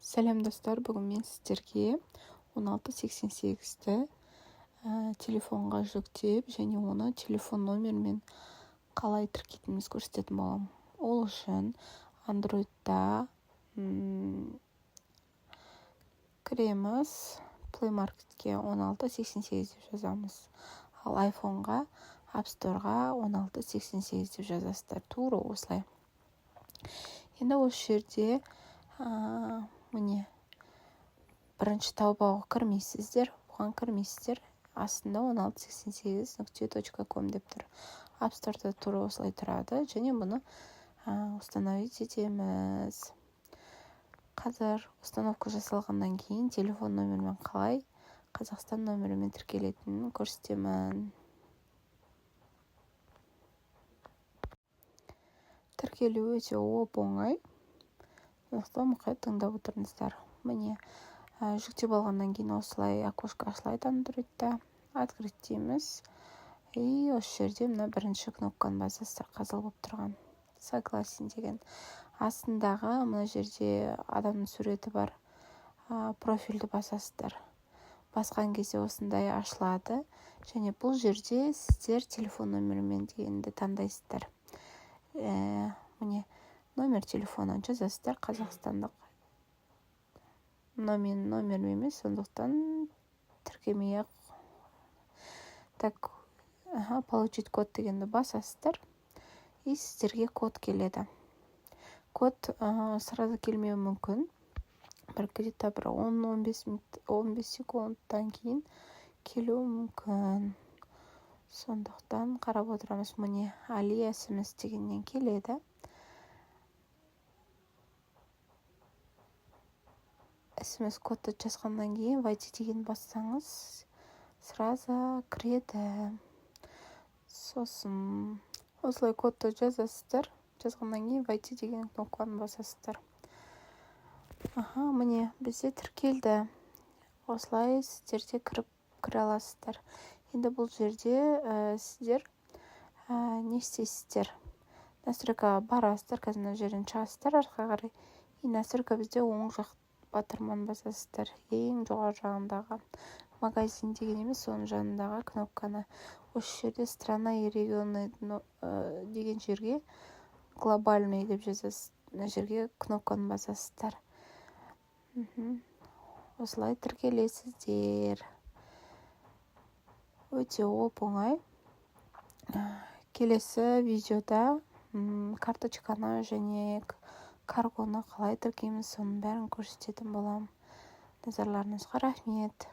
Сәлем достар, бүгін мен сіздерге 1688-ті телефонға жүктеп, және оны телефон номермен қалай тіркейтініміз көрсететін боламын. Ол үшін Android'да кіреміз, Play Market'ке 1688 деп жазамыз. Ал iPhone'ға App Store'ға 1688 деп жазасыздар. Тура осылай. Енді осы жерде міне бірінші таубауға кірмейсіздер, бұған кірмейсіздер. Астында 1688.com деп тұр. App Store'да тура осылай тұрады, және бұны установить етеміз. Қазір установка жасалғаннан кейін телефон номермен қалай Қазақстан номерімен тіркелетінін көрсетемін. Тіркелу өте оп-оңай. Мұқият тыңдап отырыңыздар. Міне, жүктеп алғаннан кейін осылай окошко ашылады Android'да. Открыть дейміз. И осы жерде мына бірінші кнопканы басасыздар, қазыл болып тұрған. Согласен деген. Астындағы мына жерде адамның суреті бар. Профильді басасыздар. Басқан кезде осындай ашылады. Және бұл жерде сіздер телефон номерімен дегенді таңдайсыздар. Міне, номер телефонын жазасыздар, қазақстандық. Номер емес, сондықтан тіркемей-ақ. Так, получить код дегенді басасыздар. И сіздерге код келеді. Код сразу келмеуі мүмкін. Где-то 10-15 секундтан кейін келуі мүмкін. Сондықтан қарап отырамыз. Міне, Али SMS дегеннен келеді. SMS кодты жазғаннан кейін войти деген бассаңыз, сразу кіреді. Сосын осылай кодты жазасыздар. Жазғаннан кейін войти деген кнопканы басасыздар. Міне, бізде тіркелді. Осылай сіздерде кіре аласыздар. Енді бұл жерде сіздер не істейсіздер? Настройка барасыздар, қазір жерден шығасыздар артқа қарай. И настройка бізде оң жақ батырман басасыздар. Ең жоғары жағындағы магазин деген емес, соның жанындағы кнопканы. Осы жерде страна и регионы деген жерге глобальный деп жазасыз. Мына жерге кнопканы басасыздар. Осылай тіркелесіздер. Өте оп-оңай. Келесі видеода карточканы және каргоны қалай тіркейміз, соның бәрін көрсететін боламын. Назарларыңызға рахмет.